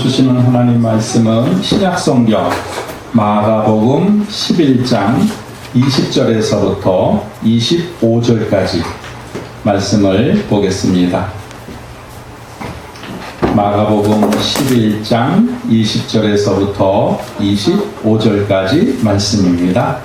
주시는 하나님 말씀은 신약성경 마가복음 11장 20절에서부터 25절까지 말씀을 보겠습니다. 마가복음 11장 20절에서부터 25절까지 말씀입니다.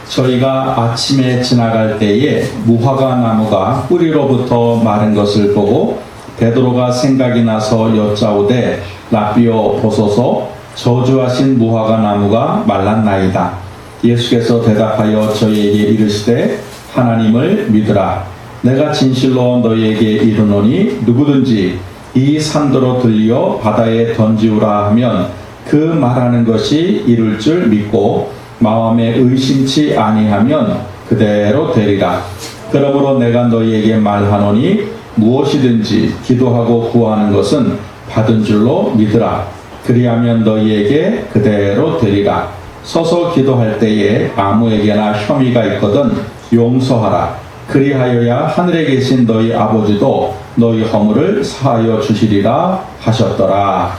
저희가 아침에 지나갈 때에 무화과 나무가 뿌리로부터 마른 것을 보고 베드로가 생각이 나서 여짜오되 랍비여 보소서 저주하신 무화과 나무가 말랐나이다. 예수께서 대답하여 저희에게 이르시되 하나님을 믿으라. 내가 진실로 너희에게 이르노니 누구든지 이 산더러 들려 바다에 던지우라 하면 그 말하는 것이 이룰 줄 믿고 마음에 의심치 아니하면 그대로 되리라. 그러므로 내가 너희에게 말하노니 무엇이든지 기도하고 구하는 것은 받은 줄로 믿으라. 그리하면 너희에게 그대로 되리라. 서서 기도할 때에 아무에게나 혐의가 있거든 용서하라. 그리하여야 하늘에 계신 너희 아버지도 너희 허물을 사하여 주시리라 하셨더라.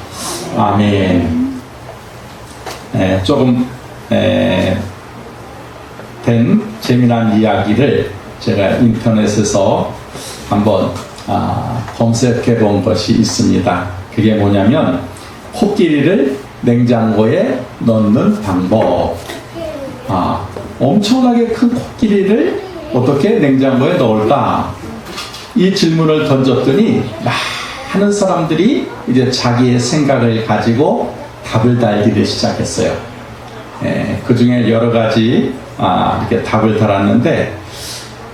아멘. 조금 된 재미난 이야기를 제가 인터넷에서 한번 검색해 본 것이 있습니다. 그게 뭐냐면 코끼리를 냉장고에 넣는 방법. 엄청나게 큰 코끼리를 어떻게 냉장고에 넣을까? 이 질문을 던졌더니 많은 사람들이 이제 자기의 생각을 가지고 답을 달기를 시작했어요. 그 중에 여러 가지 이렇게 답을 달았는데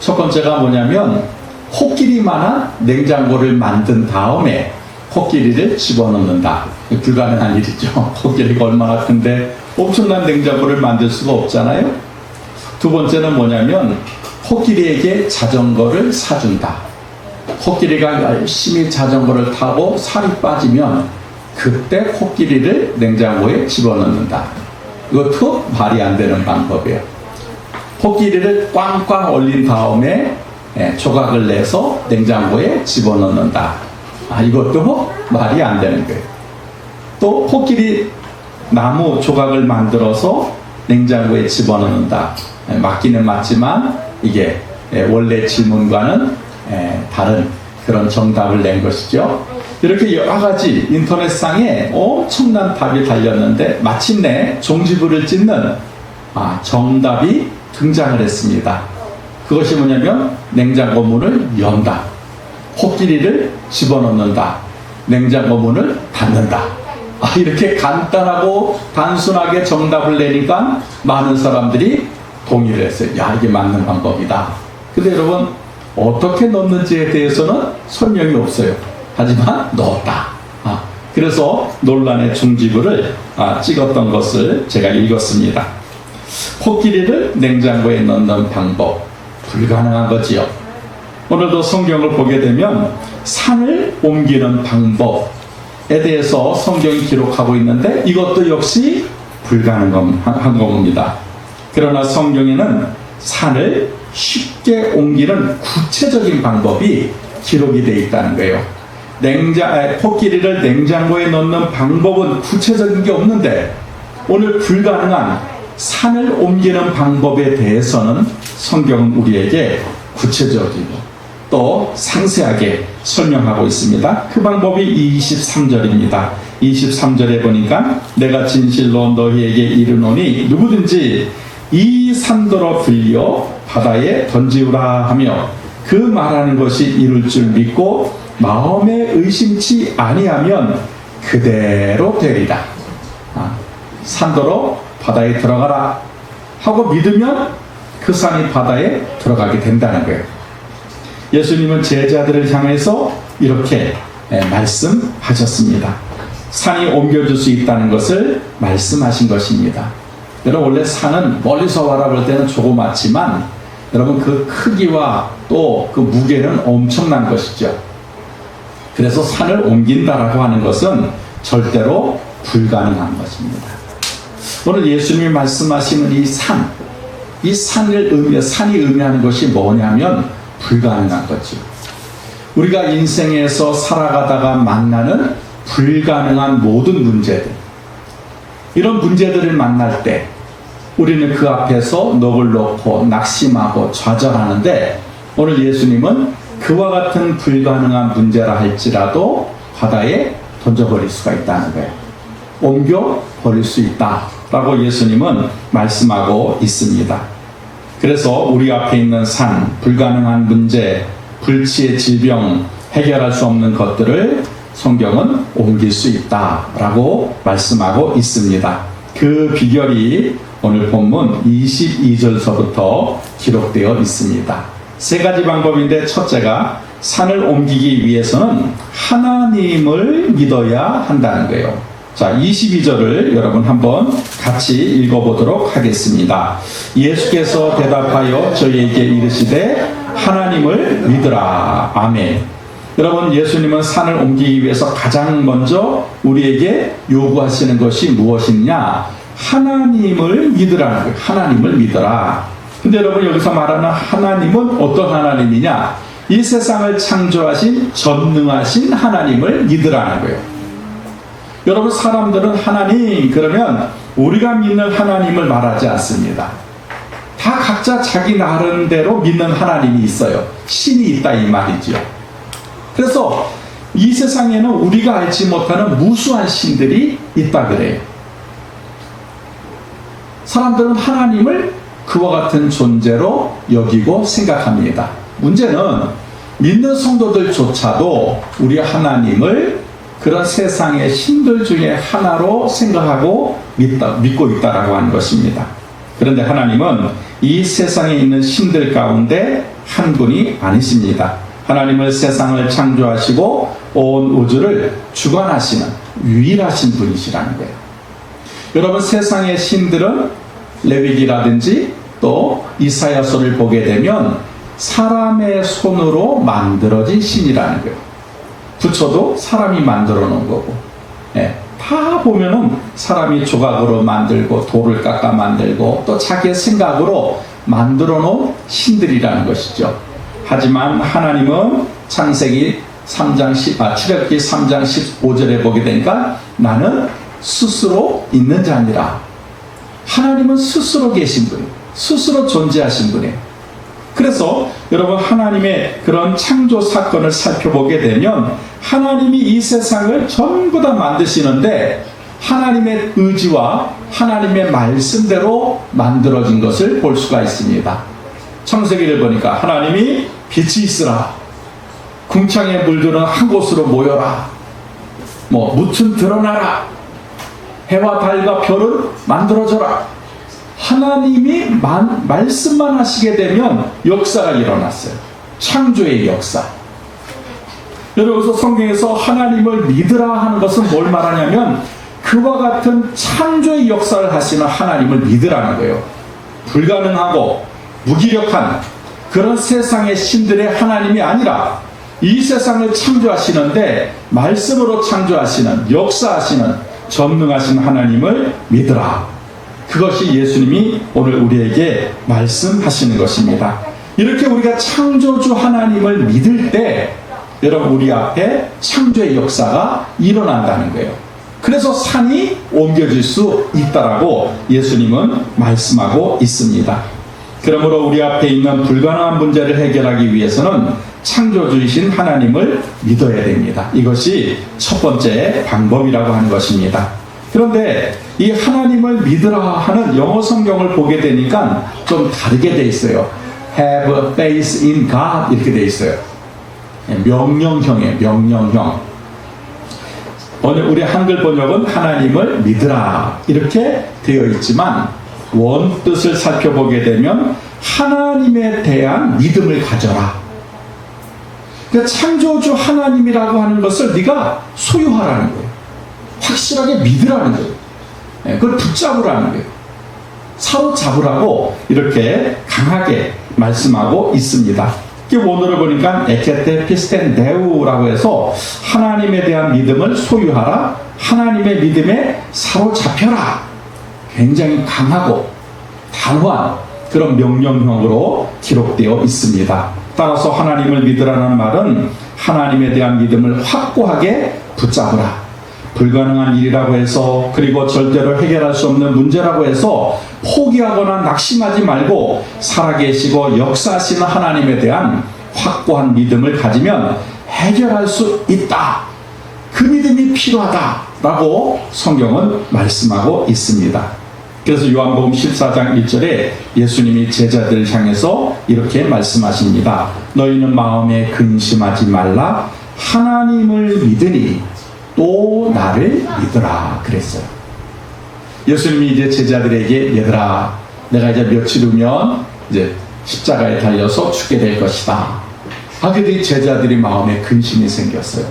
첫 번째가 뭐냐면 코끼리만한 냉장고를 만든 다음에 코끼리를 집어넣는다. 불가능한 일이죠. 코끼리가 얼마나 큰데 엄청난 냉장고를 만들 수가 없잖아요. 두 번째는 뭐냐면 코끼리에게 자전거를 사준다. 코끼리가 열심히 자전거를 타고 살이 빠지면 그때 코끼리를 냉장고에 집어넣는다. 이것도 말이 안 되는 방법이에요. 코끼리를 꽝꽝 얼린 다음에 조각을 내서 냉장고에 집어넣는다. 이것도 말이 안 되는 거예요. 또 코끼리 나무 조각을 만들어서 냉장고에 집어넣는다. 맞기는 맞지만 이게 원래 질문과는 다른 그런 정답을 낸 것이죠. 이렇게 여러 가지 인터넷상에 엄청난 답이 달렸는데 마침내 종지부를 찢는 정답이 등장을 했습니다. 그것이 뭐냐면 냉장고 문을 연다. 코끼리를 집어넣는다. 냉장고 문을 닫는다. 이렇게 간단하고 단순하게 정답을 내니까 많은 사람들이 동의를 했어요. 이게 맞는 방법이다. 근데 여러분 어떻게 넣는지에 대해서는 설명이 없어요. 하지만 넣었다. 그래서 논란의 종지부를 찍었던 것을 제가 읽었습니다. 코끼리를 냉장고에 넣는 방법 불가능한 거지요. 오늘도 성경을 보게 되면 산을 옮기는 방법에 대해서 성경이 기록하고 있는데 이것도 역시 불가능한 겁니다. 그러나 성경에는 산을 쉽게 옮기는 구체적인 방법이 기록이 되어 있다는 거예요. 코끼리를 냉장고에 넣는 방법은 구체적인 게 없는데 오늘 불가능한 산을 옮기는 방법에 대해서는 성경은 우리에게 구체적이고 또 상세하게 설명하고 있습니다. 그 방법이 23절입니다. 23절에 보니까 내가 진실로 너희에게 이르노니 누구든지 이 산더러 들려 바다에 던지우라 하며 그 말하는 것이 이룰 줄 믿고 마음에 의심치 아니하면 그대로 되리라. 산더러 바다에 들어가라 하고 믿으면 그 산이 바다에 들어가게 된다는 거예요. 예수님은 제자들을 향해서 이렇게 말씀하셨습니다. 산이 옮겨질 수 있다는 것을 말씀하신 것입니다. 여러분 원래 산은 멀리서 바라볼 때는 조그맣지만 여러분 그 크기와 또 그 무게는 엄청난 것이죠. 그래서 산을 옮긴다라고 하는 것은 절대로 불가능한 것입니다. 오늘 예수님이 말씀하시는 이 산이 의미하는 것이 뭐냐면 불가능한 거죠. 우리가 인생에서 살아가다가 만나는 불가능한 모든 문제들, 이런 문제들을 만날 때 우리는 그 앞에서 넋을 놓고 낙심하고 좌절하는데, 오늘 예수님은 그와 같은 불가능한 문제라 할지라도 바다에 던져버릴 수가 있다는 거예요. 옮겨 버릴 수 있다라고 예수님은 말씀하고 있습니다. 그래서 우리 앞에 있는 산, 불가능한 문제, 불치의 질병, 해결할 수 없는 것들을 성경은 옮길 수 있다라고 말씀하고 있습니다. 그 비결이 오늘 본문 22절서부터 기록되어 있습니다. 세 가지 방법인데, 첫째가 산을 옮기기 위해서는 하나님을 믿어야 한다는 거예요. 자, 22절을 여러분 한번 같이 읽어보도록 하겠습니다. 예수께서 대답하여 저희에게 이르시되 하나님을 믿으라. 아멘. 여러분, 예수님은 산을 옮기기 위해서 가장 먼저 우리에게 요구하시는 것이 무엇이냐? 하나님을 믿으라는 거예요. 하나님을 믿어라. 근데 여러분, 여기서 말하는 하나님은 어떤 하나님이냐? 이 세상을 창조하신 전능하신 하나님을 믿으라는 거예요. 여러분, 사람들은 하나님 그러면 우리가 믿는 하나님을 말하지 않습니다. 다 각자 자기 나름대로 믿는 하나님이 있어요. 신이 있다 이 말이죠. 그래서 이 세상에는 우리가 알지 못하는 무수한 신들이 있다 그래요. 사람들은 하나님을 그와 같은 존재로 여기고 생각합니다. 문제는 믿는 성도들조차도 우리 하나님을 그런 세상의 신들 중에 하나로 생각하고 믿고 있다라고 하는 것입니다. 그런데 하나님은 이 세상에 있는 신들 가운데 한 분이 아니십니다. 하나님은 세상을 창조하시고 온 우주를 주관하시는 유일하신 분이시라는 거예요. 여러분, 세상의 신들은 레위기라든지 또 이사야서를 보게 되면 사람의 손으로 만들어진 신이라는 거예요. 부처도 사람이 만들어 놓은 거고, 다 보면은 사람이 조각으로 만들고 돌을 깎아 만들고 또 자기의 생각으로 만들어 놓은 신들이라는 것이죠. 하지만 하나님은 창세기 3장 출애굽기 3장 15절에 보게 되니까 나는 스스로 있는 자니라. 하나님은 스스로 계신 분, 스스로 존재하신 분이에요. 그래서 여러분, 하나님의 그런 창조 사건을 살펴보게 되면 하나님이 이 세상을 전부 다 만드시는데 하나님의 의지와 하나님의 말씀대로 만들어진 것을 볼 수가 있습니다. 창세기를 보니까 하나님이 빛이 있으라, 궁창의 물들은 한 곳으로 모여라, 무튼 드러나라, 해와 달과 별을 만들어져라. 하나님이 말씀만 하시게 되면 역사가 일어났어요. 창조의 역사. 여러분, 성경에서 하나님을 믿으라 하는 것은 뭘 말하냐면 그와 같은 창조의 역사를 하시는 하나님을 믿으라는 거예요. 불가능하고 무기력한 그런 세상의 신들의 하나님이 아니라 이 세상을 창조하시는데 말씀으로 창조하시는, 역사하시는 전능하신 하나님을 믿으라. 그것이 예수님이 오늘 우리에게 말씀하시는 것입니다. 이렇게 우리가 창조주 하나님을 믿을 때 여러분, 우리 앞에 창조의 역사가 일어난다는 거예요. 그래서 산이 옮겨질 수 있다라고 예수님은 말씀하고 있습니다. 그러므로 우리 앞에 있는 불가능한 문제를 해결하기 위해서는 창조주이신 하나님을 믿어야 됩니다. 이것이 첫 번째 방법이라고 하는 것입니다. 그런데 이 하나님을 믿으라 하는 영어 성경을 보게 되니까 좀 다르게 돼 있어요. Have faith in God 이렇게 돼 있어요. 명령형이에요. 명령형. 오늘 우리 한글 번역은 하나님을 믿으라 이렇게 되어 있지만 원뜻을 살펴보게 되면 하나님에 대한 믿음을 가져라. 그러니까 창조주 하나님이라고 하는 것을 네가 소유하라는 거예요. 확실하게 믿으라는 거예요. 그걸 붙잡으라는 거예요. 사로잡으라고 이렇게 강하게 말씀하고 있습니다. 원어를 보니까 에케테 피스텐 데우라고 해서 하나님에 대한 믿음을 소유하라, 하나님의 믿음에 사로잡혀라. 굉장히 강하고 단호한 그런 명령형으로 기록되어 있습니다. 따라서 하나님을 믿으라는 말은 하나님에 대한 믿음을 확고하게 붙잡으라, 불가능한 일이라고 해서, 그리고 절대로 해결할 수 없는 문제라고 해서 포기하거나 낙심하지 말고 살아계시고 역사하시는 하나님에 대한 확고한 믿음을 가지면 해결할 수 있다. 그 믿음이 필요하다라고 성경은 말씀하고 있습니다. 그래서 요한복음 14장 1절에 예수님이 제자들을 향해서 이렇게 말씀하십니다. 너희는 마음에 근심하지 말라. 하나님을 믿으니 또 나를 믿으라 그랬어요. 예수님이 이제 제자들에게 얘들아, 내가 이제 며칠 후면 이제 십자가에 달려서 죽게 될 것이다. 그들이 제자들이 마음에 근심이 생겼어요.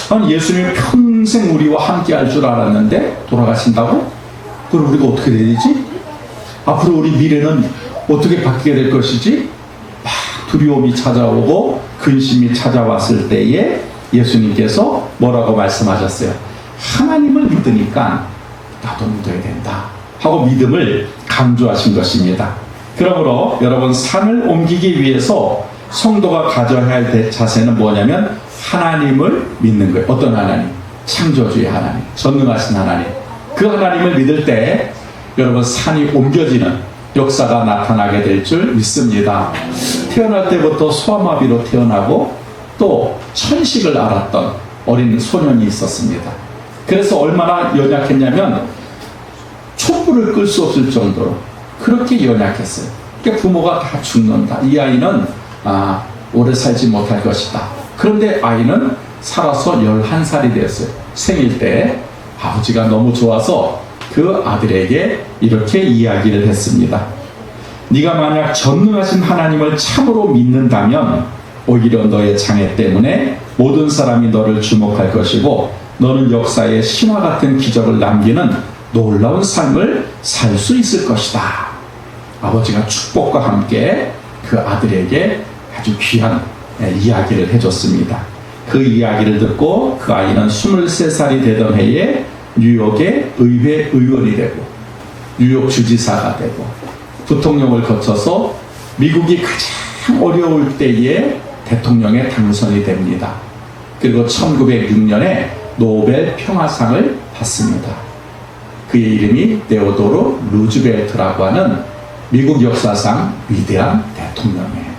아니, 예수님이 평생 우리와 함께 할 줄 알았는데 돌아가신다고? 그럼 우리가 어떻게 되지? 앞으로 우리 미래는 어떻게 바뀌게 될 것이지? 막 두려움이 찾아오고 근심이 찾아왔을 때에 예수님께서 뭐라고 말씀하셨어요? 하나님을 믿으니까 나도 믿어야 된다 하고 믿음을 강조하신 것입니다. 그러므로 여러분, 산을 옮기기 위해서 성도가 가져야 할 자세는 뭐냐면 하나님을 믿는 거예요. 어떤 하나님? 창조주의 하나님, 전능하신 하나님. 그 하나님을 믿을 때 여러분, 산이 옮겨지는 역사가 나타나게 될 줄 믿습니다. 태어날 때부터 소아마비로 태어나고 또 천식을 앓았던 어린 소년이 있었습니다. 그래서 얼마나 연약했냐면 촛불을 끌 수 없을 정도로 그렇게 연약했어요. 그러니까 부모가 다 죽는다. 이 아이는 오래 살지 못할 것이다. 그런데 아이는 살아서 11살이 되었어요. 생일 때 아버지가 너무 좋아서 그 아들에게 이렇게 이야기를 했습니다. 네가 만약 전능하신 하나님을 참으로 믿는다면 오히려 너의 장애 때문에 모든 사람이 너를 주목할 것이고 너는 역사에 신화 같은 기적을 남기는 놀라운 삶을 살 수 있을 것이다. 아버지가 축복과 함께 그 아들에게 아주 귀한 이야기를 해줬습니다. 그 이야기를 듣고 그 아이는 23살이 되던 해에 뉴욕의 의회 의원이 되고 뉴욕 주지사가 되고 부통령을 거쳐서 미국이 가장 어려울 때에 대통령에 당선이 됩니다. 그리고 1906년에 노벨 평화상을 받습니다. 그의 이름이 테오도르 루즈벨트라고 하는 미국 역사상 위대한 대통령이에요.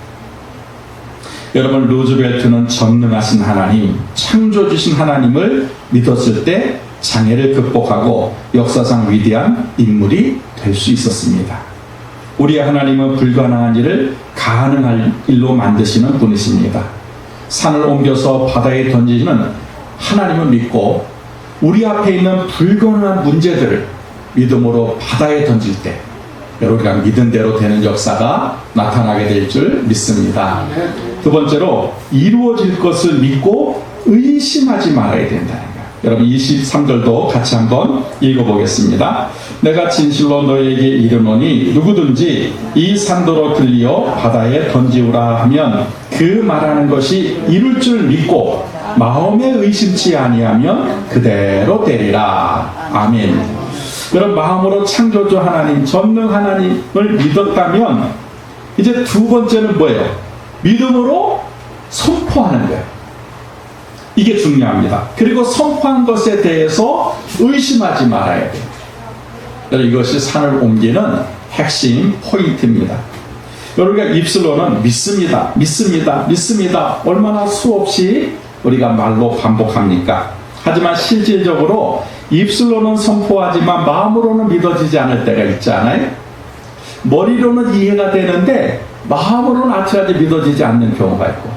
여러분, 루즈벨트는 전능하신 하나님, 창조주신 하나님을 믿었을 때 장애를 극복하고 역사상 위대한 인물이 될 수 있었습니다. 우리 하나님은 불가능한 일을 가능한 일로 만드시는 분이십니다. 산을 옮겨서 바다에 던지시는 하나님을 믿고 우리 앞에 있는 불가능한 문제들을 믿음으로 바다에 던질 때 우리가 믿은 대로 되는 역사가 나타나게 될 줄 믿습니다. 두 번째로, 이루어질 것을 믿고 의심하지 말아야 된다는 거예요. 여러분, 23절도 같이 한번 읽어보겠습니다. 내가 진실로 너희에게 이르노니 누구든지 이 산도로 들리어 바다에 던지우라 하면 그 말하는 것이 이룰 줄 믿고 마음에 의심치 아니하면 그대로 되리라. 아멘. 그런 마음으로 창조주 하나님, 전능 하나님을 믿었다면 이제 두 번째는 뭐예요? 믿음으로 선포하는 거예요. 이게 중요합니다. 그리고 선포한 것에 대해서 의심하지 말아야 돼요. 이것이 산을 옮기는 핵심 포인트입니다. 우리가 입술로는 믿습니다, 믿습니다, 믿습니다. 얼마나 수없이 우리가 말로 반복합니까? 하지만 실질적으로 입술로는 선포하지만 마음으로는 믿어지지 않을 때가 있지 않아요? 머리로는 이해가 되는데 마음으로는 아직까지 믿어지지 않는 경우가 있고,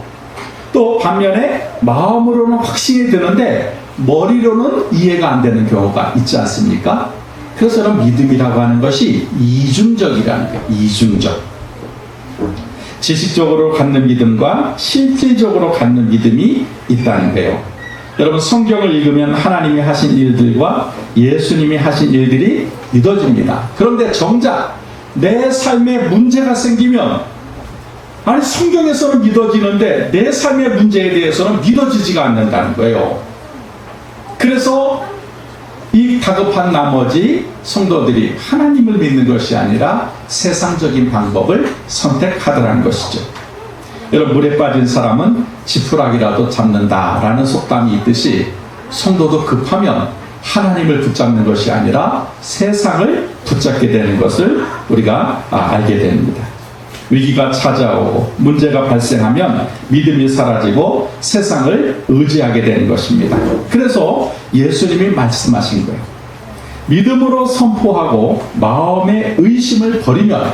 또 반면에 마음으로는 확신이 드는데 머리로는 이해가 안 되는 경우가 있지 않습니까? 그래서 믿음이라고 하는 것이 이중적이라는 거예요. 이중적. 지식적으로 갖는 믿음과 실질적으로 갖는 믿음이 있다는 거예요. 여러분, 성경을 읽으면 하나님이 하신 일들과 예수님이 하신 일들이 믿어집니다. 그런데 정작 내 삶에 문제가 생기면, 아니 성경에서는 믿어지는데 내 삶의 문제에 대해서는 믿어지지가 않는다는 거예요. 그래서 이 다급한 나머지 성도들이 하나님을 믿는 것이 아니라 세상적인 방법을 선택하더라는 것이죠. 여러분, 물에 빠진 사람은 지푸라기라도 잡는다라는 속담이 있듯이 성도도 급하면 하나님을 붙잡는 것이 아니라 세상을 붙잡게 되는 것을 우리가 알게 됩니다. 위기가 찾아오고 문제가 발생하면 믿음이 사라지고 세상을 의지하게 되는 것입니다. 그래서 예수님이 말씀하신 거예요. 믿음으로 선포하고 마음의 의심을 버리면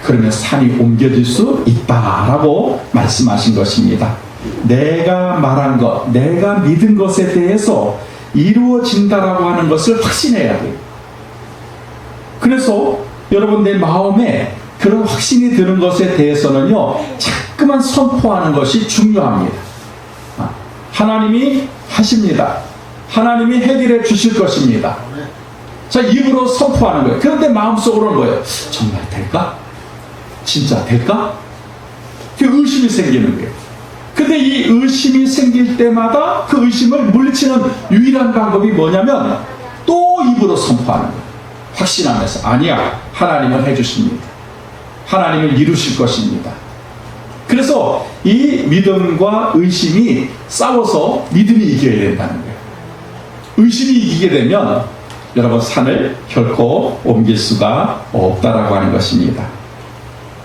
그러면 산이 옮겨질 수 있다라고 말씀하신 것입니다. 내가 말한 것, 내가 믿은 것에 대해서 이루어진다라고 하는 것을 확신해야 돼요. 그래서 여러분 내 마음에 그런 확신이 드는 것에 대해서는요, 자꾸만 선포하는 것이 중요합니다. 하나님이 하십니다. 하나님이 해결해 주실 것입니다. 자, 입으로 선포하는 거예요. 그런데 마음속으로는 뭐예요? 정말 될까? 진짜 될까? 그 의심이 생기는 거예요. 근데 이 의심이 생길 때마다 그 의심을 물리치는 유일한 방법이 뭐냐면 또 입으로 선포하는 거예요. 확신하면서 아니야, 하나님은 해주십니다. 하나님은 이루실 것입니다. 그래서 이 믿음과 의심이 싸워서 믿음이 이겨야 된다는 거예요. 의심이 이기게 되면 여러분 산을 결코 옮길 수가 없다라고 하는 것입니다.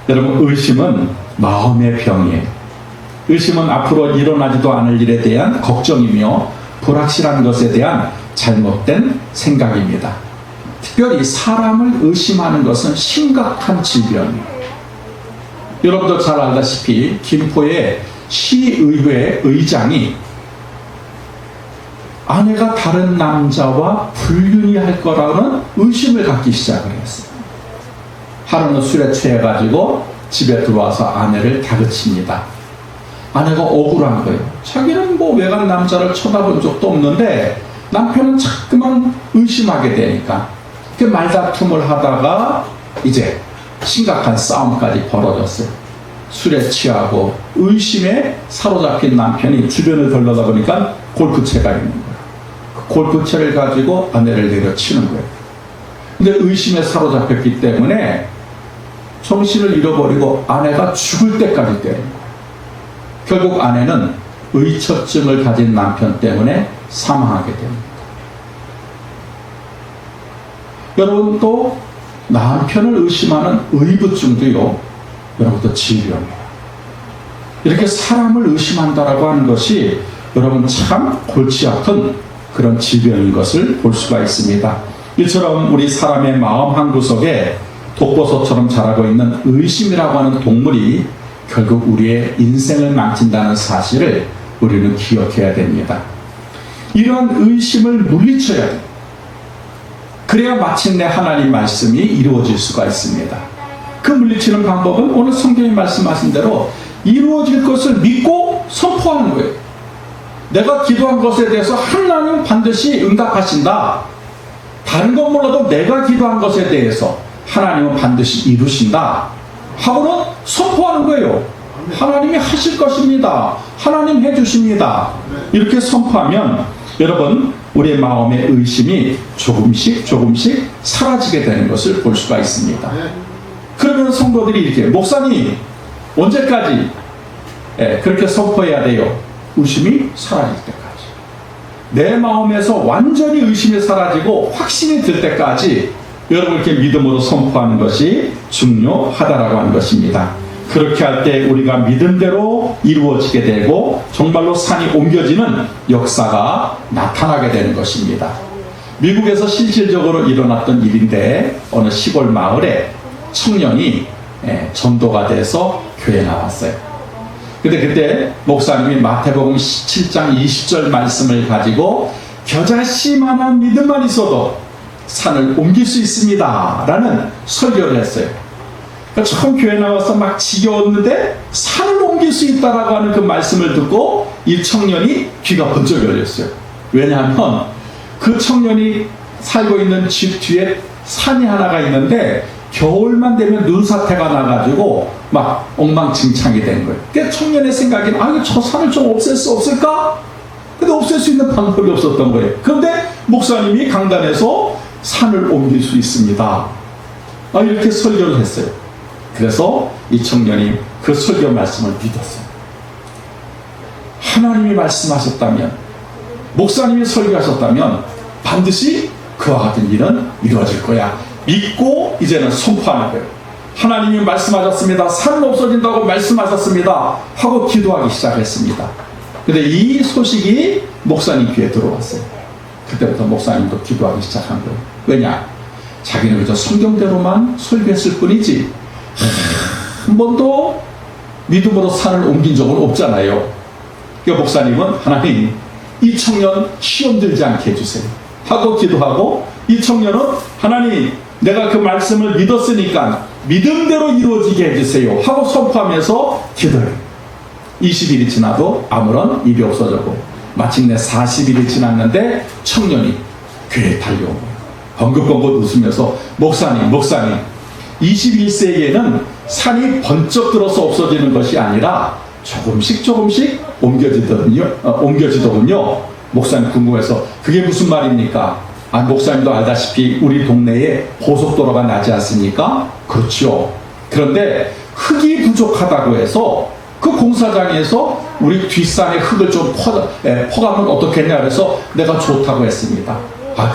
여러분 의심은 마음의 병이에요. 의심은 앞으로 일어나지도 않을 일에 대한 걱정이며 불확실한 것에 대한 잘못된 생각입니다. 특별히 사람을 의심하는 것은 심각한 질병이에요. 여러분도 잘 알다시피 김포의 시의회 의장이 아내가 다른 남자와 불륜이 할 거라는 의심을 갖기 시작을 했어요. 하루는 술에 취해가지고 집에 들어와서 아내를 다그칩니다. 아내가 억울한 거예요. 자기는 뭐 외간 남자를 쳐다본 적도 없는데 남편은 자꾸만 의심하게 되니까 그 말다툼을 하다가 이제 심각한 싸움까지 벌어졌어요. 술에 취하고 의심에 사로잡힌 남편이 주변을 돌려다 보니까 골프채가 있는 거예요. 그 골프채를 가지고 아내를 내려치는 거예요. 근데 의심에 사로잡혔기 때문에 정신을 잃어버리고 아내가 죽을 때까지 때린 거예요. 결국 아내는 의처증을 가진 남편 때문에 사망하게 됩니다. 여러분 또 남편을 의심하는 의부증도요, 여러분도 질병이에요. 이렇게 사람을 의심한다라고 하는 것이 여러분 참 골치 아픈 그런 질병인 것을 볼 수가 있습니다. 이처럼 우리 사람의 마음 한구석에 독버섯처럼 자라고 있는 의심이라고 하는 동물이 결국 우리의 인생을 망친다는 사실을 우리는 기억해야 됩니다. 이러한 의심을 물리쳐야 돼요. 그래야 마침내 하나님 말씀이 이루어질 수가 있습니다. 그 물리치는 방법은 오늘 성경이 말씀하신 대로 이루어질 것을 믿고 선포하는 거예요. 내가 기도한 것에 대해서 하나님 반드시 응답하신다. 다른 건 몰라도 내가 기도한 것에 대해서 하나님은 반드시 이루신다 하고는 선포하는 거예요. 하나님이 하실 것입니다. 하나님 해주십니다. 이렇게 선포하면 여러분 우리의 마음의 의심이 조금씩 사라지게 되는 것을 볼 수가 있습니다. 그러면 성도들이 이렇게 목사님 언제까지 그렇게 선포해야 돼요? 의심이 사라질 때까지. 내 마음에서 완전히 의심이 사라지고 확신이 들 때까지 여러분 이렇게 믿음으로 선포하는 것이 중요하다라고 하는 것입니다. 그렇게 할 때 우리가 믿음대로 이루어지게 되고 정말로 산이 옮겨지는 역사가 나타나게 되는 것입니다. 미국에서 실질적으로 일어났던 일인데 어느 시골 마을에 청년이 전도가 돼서 교회에 나왔어요. 근데 그때 목사님이 마태복음 7장 20절 말씀을 가지고 겨자씨만한 믿음만 있어도 산을 옮길 수 있습니다 라는 설교를 했어요. 그러니까 처음 교회 나와서 막 지겨웠는데 산을 옮길 수 있다라고 하는 그 말씀을 듣고 이 청년이 귀가 번쩍 열렸어요. 왜냐하면 그 청년이 살고 있는 집 뒤에 산이 하나가 있는데 겨울만 되면 눈사태가 나가지고 막 엉망진창이 된 거예요. 그러니까 청년의 생각에는 저 산을 좀 없앨 수 없을까? 근데 없앨 수 있는 방법이 없었던 거예요. 그런데 목사님이 강단에서 산을 옮길 수 있습니다. 이렇게 설교를 했어요. 그래서 이 청년이 그 설교 말씀을 믿었어요. 하나님이 말씀하셨다면 목사님이 설교하셨다면 반드시 그와 같은 일은 이루어질 거야. 믿고 이제는 선포하는 거예요. 하나님이 말씀하셨습니다. 산은 없어진다고 말씀하셨습니다. 하고 기도하기 시작했습니다. 근데 이 소식이 목사님 귀에 들어왔어요. 그때부터 목사님도 기도하기 시작한 거예요. 왜냐? 자기는 그저 성경대로만 설교했을 뿐이지 한 번도 믿음으로 산을 옮긴 적은 없잖아요. 그러니까 목사님은 하나님, 이 청년 시험 들지 않게 해주세요 하고 기도하고, 이 청년은 하나님, 내가 그 말씀을 믿었으니까 믿음대로 이루어지게 해주세요 하고 선포하면서 기도해요. 20일이 지나도 아무런 일이 없어졌고, 마침내 40일이 지났는데 청년이 교회에 달려온 거예요. 벙긋벙긋 웃으면서 목사님 21세기에는 산이 번쩍 들어서 없어지는 것이 아니라 조금씩 옮겨지더군요. 목사님 궁금해서 그게 무슨 말입니까? 목사님도 알다시피 우리 동네에 고속도로가 나지 않습니까? 그렇죠. 그런데 흙이 부족하다고 해서 그 공사장에서 우리 뒷산에 흙을 좀 퍼가면 어떻겠냐 그래서 내가 좋다고 했습니다.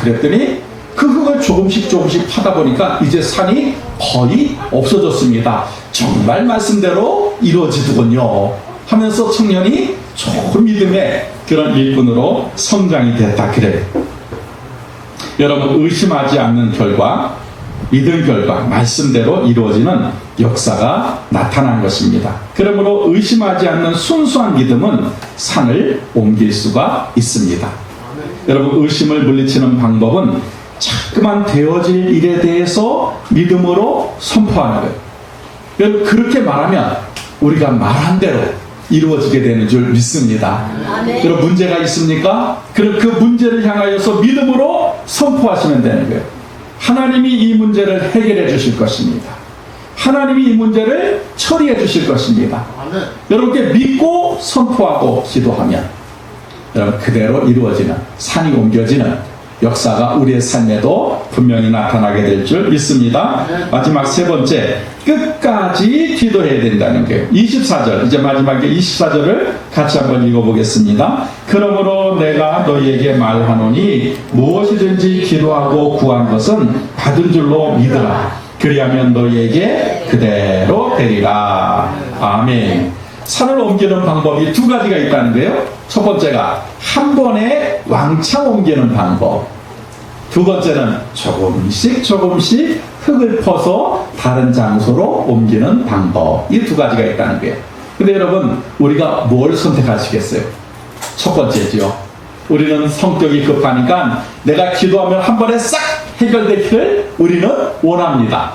그랬더니 그 흙을 조금씩 파다 보니까 이제 산이 거의 없어졌습니다. 정말 말씀대로 이루어지더군요 하면서 청년이 좋은 믿음의 그런 일꾼으로 성장이 됐다 그래요. 여러분, 의심하지 않는 결과, 믿은 결과, 말씀대로 이루어지는 역사가 나타난 것입니다. 그러므로 의심하지 않는 순수한 믿음은 산을 옮길 수가 있습니다. 여러분, 의심을 물리치는 방법은 자꾸만 되어질 일에 대해서 믿음으로 선포하는 거예요. 여러분, 그렇게 말하면 우리가 말한 대로 이루어지게 되는 줄 믿습니다. 여러분, 문제가 있습니까? 그럼 그 문제를 향하여서 믿음으로 선포하시면 되는 거예요. 하나님이 이 문제를 해결해 주실 것입니다. 하나님이 이 문제를 처리해 주실 것입니다. 여러분께 믿고 선포하고 기도하면 여러분, 그대로 이루어지는, 산이 옮겨지는 역사가 우리의 삶에도 분명히 나타나게 될 줄 믿습니다. 마지막 세 번째, 끝까지 기도해야 된다는 거예요. 24절, 이제 마지막에 24절을 같이 한번 읽어보겠습니다. 그러므로 내가 너희에게 말하노니 무엇이든지 기도하고 구한 것은 받은 줄로 믿으라. 그리하면 너희에게 그대로 되리라. 아멘. 산을 옮기는 방법이 두 가지가 있다는 거예요. 첫 번째가 한 번에 왕창 옮기는 방법, 두 번째는 조금씩 흙을 퍼서 다른 장소로 옮기는 방법. 이 두 가지가 있다는 거예요. 근데 여러분, 우리가 뭘 선택하시겠어요? 첫 번째지요. 우리는 성격이 급하니까 내가 기도하면 한 번에 싹 해결되기를 우리는 원합니다.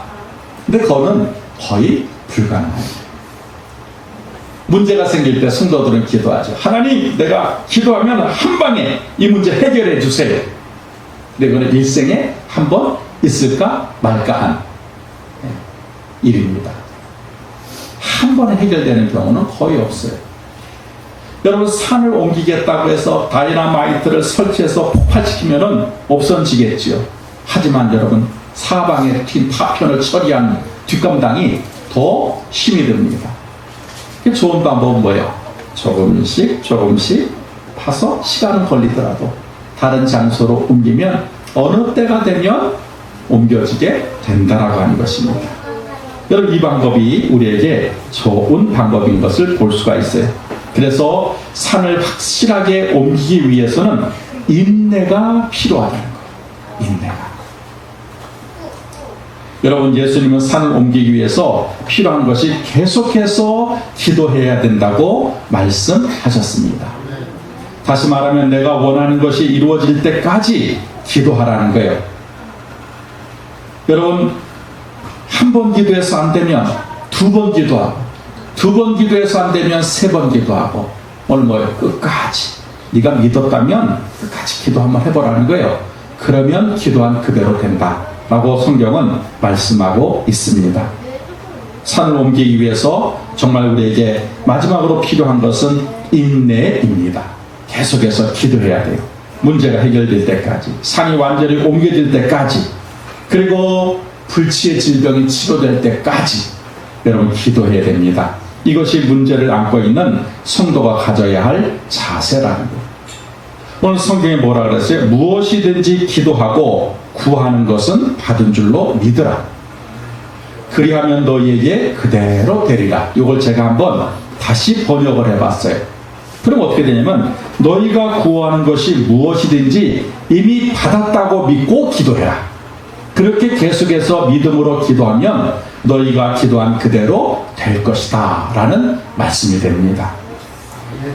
근데 그거는 거의 불가능합니다. 문제가 생길 때 성도들은 기도하죠. 하나님, 내가 기도하면 한 방에 이 문제 해결해 주세요. 근데 이거는 일생에 한 번 있을까 말까 한 일입니다. 한 번에 해결되는 경우는 거의 없어요. 여러분, 산을 옮기겠다고 해서 다이너마이트를 설치해서 폭발시키면은 없어지겠지요. 하지만 여러분, 사방에 튄 파편을 처리한 뒷감당이 더 힘이 듭니다. 좋은 방법은 뭐예요? 조금씩 파서 시간은 걸리더라도 다른 장소로 옮기면 어느 때가 되면 옮겨지게 된다라고 하는 것입니다. 여러분, 이 방법이 우리에게 좋은 방법인 것을 볼 수가 있어요. 그래서 산을 확실하게 옮기기 위해서는 인내가 필요하다는 거예요. 인내가. 여러분, 예수님은 산을 옮기기 위해서 필요한 것이 계속해서 기도해야 된다고 말씀하셨습니다. 다시 말하면 내가 원하는 것이 이루어질 때까지 기도하라는 거예요. 여러분, 한 번 기도해서 안 되면 두 번 기도하고, 두 번 기도해서 안 되면 세 번 기도하고, 오늘 뭐예요? 끝까지. 네가 믿었다면 끝까지 기도 한번 해보라는 거예요. 그러면 기도한 그대로 된다 라고 성경은 말씀하고 있습니다. 산을 옮기기 위해서 정말 우리에게 마지막으로 필요한 것은 인내입니다. 계속해서 기도해야 돼요. 문제가 해결될 때까지, 산이 완전히 옮겨질 때까지, 그리고 불치의 질병이 치료될 때까지 여러분 기도해야 됩니다. 이것이 문제를 안고 있는 성도가 가져야 할 자세라는 거예요. 오늘 성경에 뭐라 그랬어요? 무엇이든지 기도하고 구하는 것은 받은 줄로 믿으라. 그리하면 너희에게 그대로 되리라. 이걸 제가 한번 다시 번역을 해봤어요. 그럼 어떻게 되냐면 너희가 구하는 것이 무엇이든지 이미 받았다고 믿고 기도해라. 그렇게 계속해서 믿음으로 기도하면 너희가 기도한 그대로 될 것이다 라는 말씀이 됩니다.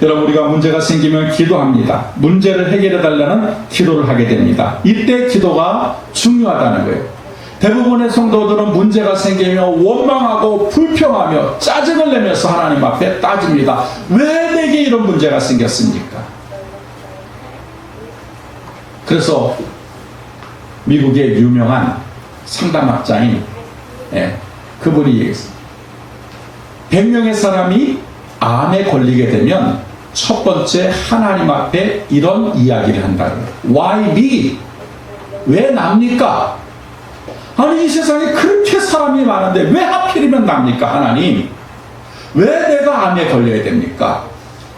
여러분, 우리가 문제가 생기면 기도합니다. 문제를 해결해 달라는 기도를 하게 됩니다. 이때 기도가 중요하다는 거예요. 대부분의 성도들은 문제가 생기면 원망하고 불평하며 짜증을 내면서 하나님 앞에 따집니다. 왜 내게 이런 문제가 생겼습니까? 그래서 미국의 유명한 상담학자인 그분이 얘기했어요. 100명의 사람이 암에 걸리게 되면 첫 번째 하나님 앞에 이런 이야기를 한다는 거예요. Why me? 왜 납니까? 아니, 이 세상에 그렇게 사람이 많은데 왜 하필이면 납니까? 하나님, 왜 내가 암에 걸려야 됩니까?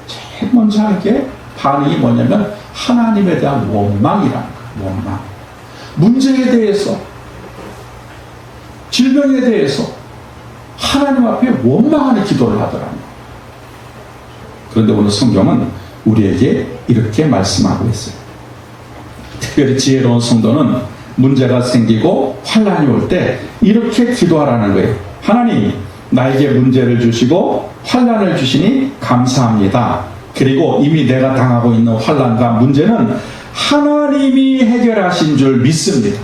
제일 먼저 하는 게 반응이 뭐냐면 하나님에 대한 원망이라는 거예요. 원망. 문제에 대해서, 질병에 대해서 하나님 앞에 원망하는 기도를 하더라고요. 그런데 오늘 성경은 우리에게 이렇게 말씀하고 있어요. 특별히 지혜로운 성도는 문제가 생기고 환난이 올 때 이렇게 기도하라는 거예요. 하나님, 나에게 문제를 주시고 환난을 주시니 감사합니다. 그리고 이미 내가 당하고 있는 환난과 문제는 하나님이 해결하신 줄 믿습니다.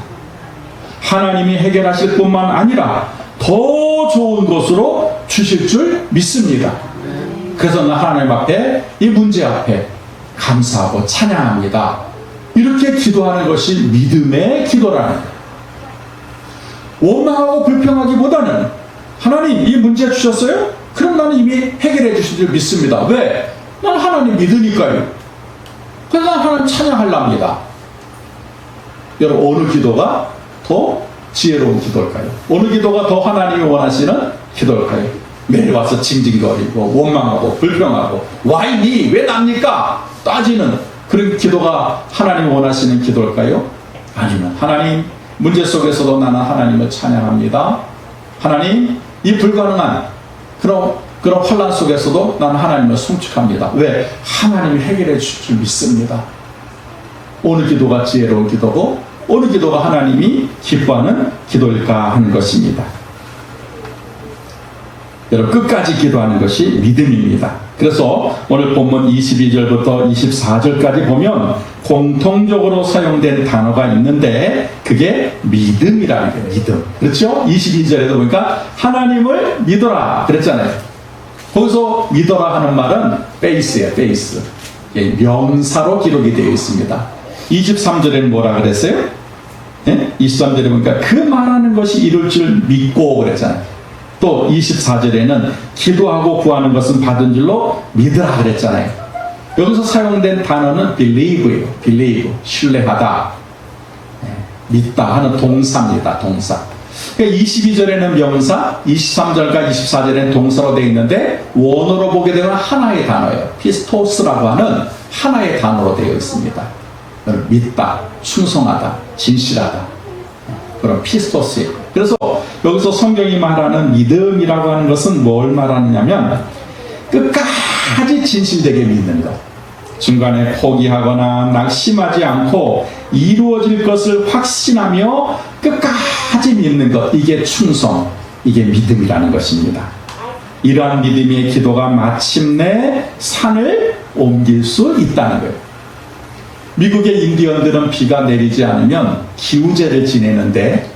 하나님이 해결하실 뿐만 아니라 더 좋은 것으로 주실 줄 믿습니다. 그래서 나 하나님 앞에, 이 문제 앞에 감사하고 찬양합니다. 이렇게 기도하는 것이 믿음의 기도라는 거예요. 원망하고 불평하기보다는 하나님, 이 문제 주셨어요? 그럼 나는 이미 해결해 주실 줄 믿습니다. 왜? 난 하나님 믿으니까요. 그래서 난 하나님 찬양하려합니다. 여러분, 어느 기도가 더 지혜로운 기도일까요? 어느 기도가 더 하나님이 원하시는 기도일까요? 매일 와서 징징거리고 원망하고 불평하고 Why me? 왜 납니까? 따지는 그런 기도가 하나님이 원하시는 기도일까요? 아니면 하나님, 문제 속에서도 나는 하나님을 찬양합니다. 하나님, 이 불가능한 그런 환난 속에서도 나는 하나님을 송축합니다. 왜? 하나님이 해결해 주실 줄 믿습니다. 어느 기도가 지혜로운 기도고 어느 기도가 하나님이 기뻐하는 기도일까 하는 것입니다. 여러분, 끝까지 기도하는 것이 믿음입니다. 그래서 오늘 본문 22절부터 24절까지 보면 공통적으로 사용된 단어가 있는데 그게 믿음이라는 거예요. 믿음. 그렇죠? 22절에도 보니까 하나님을 믿어라 그랬잖아요. 거기서 믿어라 하는 말은 베이스예요. 베이스. 명사로 기록이 되어 있습니다. 23절에는 뭐라 그랬어요? 23절에 보니까 그 말하는 것이 이룰 줄 믿고 그랬잖아요. 또 24절에는 기도하고 구하는 것은 받은 줄로 믿으라 그랬잖아요. 여기서 사용된 단어는 believe예요. believe, 신뢰하다, 믿다 하는 동사입니다. 동사. 그러니까 22절에는 명사, 23절과 24절에는 동사로 되어 있는데 원어로 보게 되면 하나의 단어예요. 피스토스라고 하는 하나의 단어로 되어 있습니다. 믿다, 충성하다, 진실하다, 그런 피스토스예요. 그래서 여기서 성경이 말하는 믿음이라고 하는 것은 뭘 말하느냐면 끝까지 진실되게 믿는 것, 중간에 포기하거나 낙심하지 않고 이루어질 것을 확신하며 끝까지 믿는 것, 이게 충성, 이게 믿음이라는 것입니다. 이러한 믿음의 기도가 마침내 산을 옮길 수 있다는 거예요. 미국의 인디언들은 비가 내리지 않으면 기우제를 지내는데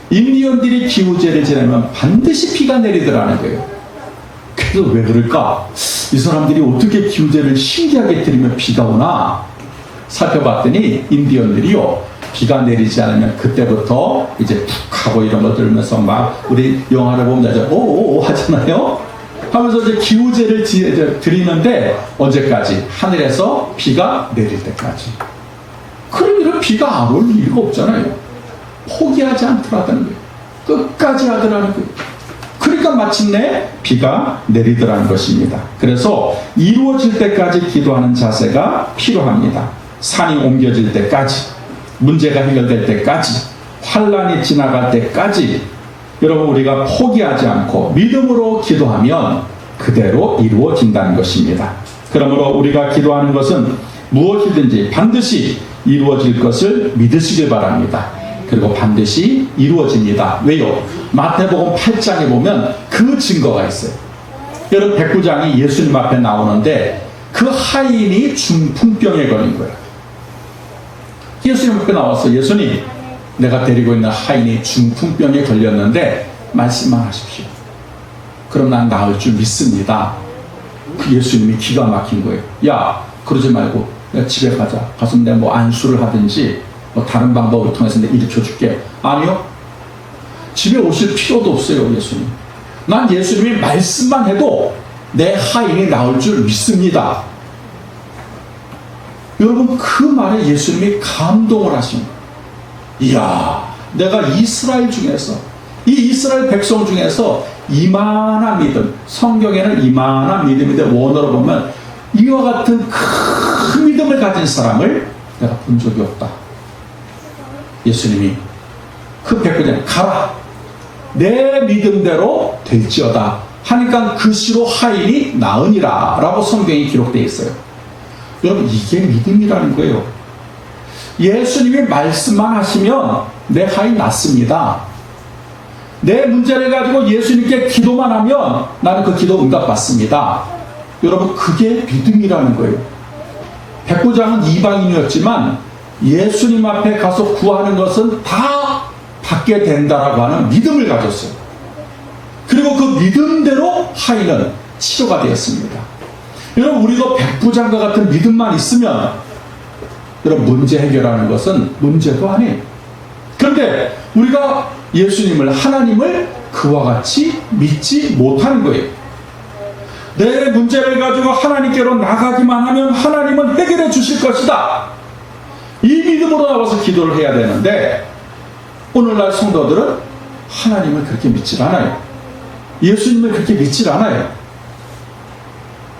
인디언들이 기우제를 지내면 반드시 비가 내리더라는 거예요. 그래서 왜 그럴까? 이 사람들이 어떻게 기우제를 신기하게 드리면 비가 오나 살펴봤더니 인디언들이요, 비가 내리지 않으면 그때부터 이제 푹 하고 이런 거 들으면서 막 우리 영화를 보면 이제 오오오 하잖아요. 하면서 이제 기우제를 드리는데 언제까지? 하늘에서 비가 내릴 때까지. 그럼 이런 비가 안 올 이유가 없잖아요. 포기하지 않더라는 거예요. 끝까지 하더라는 거예요. 그러니까 마침내 비가 내리더라는 것입니다. 그래서 이루어질 때까지 기도하는 자세가 필요합니다. 산이 옮겨질 때까지, 문제가 해결될 때까지, 환란이 지나갈 때까지 여러분 우리가 포기하지 않고 믿음으로 기도하면 그대로 이루어진다는 것입니다. 그러므로 우리가 기도하는 것은 무엇이든지 반드시 이루어질 것을 믿으시길 바랍니다. 그리고 반드시 이루어집니다. 왜요? 마태복음 8장에 보면 그 증거가 있어요. 여러분 백부장이 예수님 앞에 나오는데 그 하인이 중풍병에 걸린 거예요. 예수님 앞에 나와서 예수님, 내가 데리고 있는 하인이 중풍병에 걸렸는데 말씀만 하십시오. 그럼 난 나을 줄 믿습니다. 그 예수님이 기가 막힌 거예요. 야, 그러지 말고 내가 집에 가자. 가서 내가 뭐 안수를 하든지 뭐 다른 방법을 통해서 내가 일으켜 줄게. 아니요. 집에 오실 필요도 없어요, 예수님. 난 예수님이 말씀만 해도 내 하인이 나을 줄 믿습니다. 여러분 그 말에 예수님이 감동을 하신 거예요. 이야, 내가 이스라엘 중에서, 이 이스라엘 백성 중에서 이만한 믿음, 성경에는 이만한 믿음인데 원어로 보면 이와 같은 큰 믿음을 가진 사람을 내가 본 적이 없다. 예수님이 그 백부장 가라, 내 믿음대로 될지어다 하니까 그 시로 하인이 나으니라 라고 성경에 기록되어 있어요. 여러분 이게 믿음이라는 거예요. 예수님이 말씀만 하시면 내 하인 낫습니다. 내 문제를 가지고 예수님께 기도만 하면 나는 그 기도 응답받습니다. 여러분 그게 믿음이라는 거예요. 백부장은 이방인이었지만 예수님 앞에 가서 구하는 것은 다 받게 된다라고 하는 믿음을 가졌어요. 그리고 그 믿음대로 하인은 치료가 되었습니다. 여러분 우리도 백부장과 같은 믿음만 있으면 여러분 문제 해결하는 것은 문제도 아니에요. 그런데 우리가 예수님을, 하나님을 그와 같이 믿지 못하는 거예요. 내 문제를 가지고 하나님께로 나가기만 하면 하나님은 해결해 주실 것이다. 이 믿음으로 나와서 기도를 해야 되는데 오늘날 성도들은 하나님을 그렇게 믿질 않아요. 예수님을 그렇게 믿질 않아요.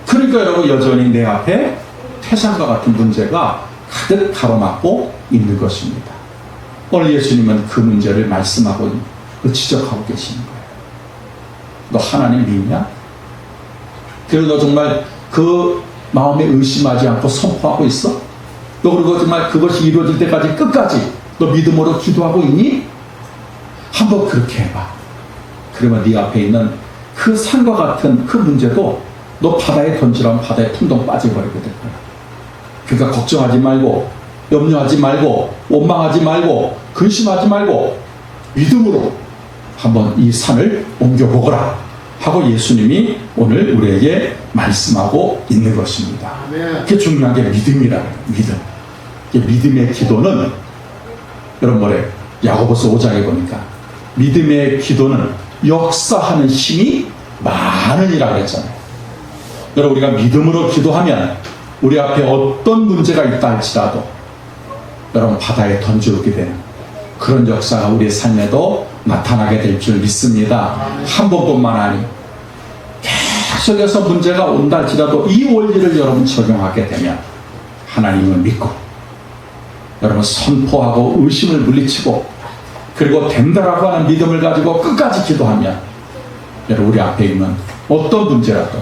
그러니까 여러분 여전히 내 앞에 태산과 같은 문제가 가득 가로막고 있는 것입니다. 오늘 예수님은 그 문제를 말씀하고 지적하고 계시는 거예요. 너 하나님 믿냐? 그리고 너 정말 그 마음에 의심하지 않고 선포하고 있어? 너 그리고 정말 그것이 이루어질 때까지 끝까지 너 믿음으로 기도하고 있니? 한번 그렇게 해봐. 그러면 네 앞에 있는 그 산과 같은 그 문제도 너 바다에 던지라면 바다에 풍덩 빠져버리게 될 거야. 그러니까 걱정하지 말고, 염려하지 말고, 원망하지 말고, 근심하지 말고 믿음으로 한번 이 산을 옮겨보거라 하고 예수님이 오늘 우리에게 말씀하고 있는 것입니다. 그게 중요한 게 믿음이라는 거예요. 믿음. 믿음의 기도는 여러분 뭐래? 야고보서 5장에 보니까 믿음의 기도는 역사하는 힘이 많으니라고 했잖아요. 여러분 우리가 믿음으로 기도하면 우리 앞에 어떤 문제가 있다 할지라도 여러분 바다에 던져오게 되는 그런 역사가 우리의 삶에도 나타나게 될 줄 믿습니다. 한 번뿐만 아니 계속해서 문제가 온다 할지라도 이 원리를 여러분 적용하게 되면 하나님을 믿고 여러분 선포하고 의심을 물리치고 그리고 된다라고 하는 믿음을 가지고 끝까지 기도하면 여러분 우리 앞에 있는 어떤 문제라도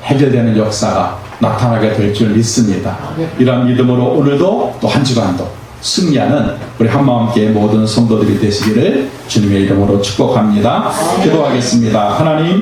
해결되는 역사가 나타나게 될 줄 믿습니다. 이런 믿음으로 오늘도 또 한 주간도 승리하는 우리 한마음교회 모든 성도들이 되시기를 주님의 이름으로 축복합니다. 기도하겠습니다. 하나님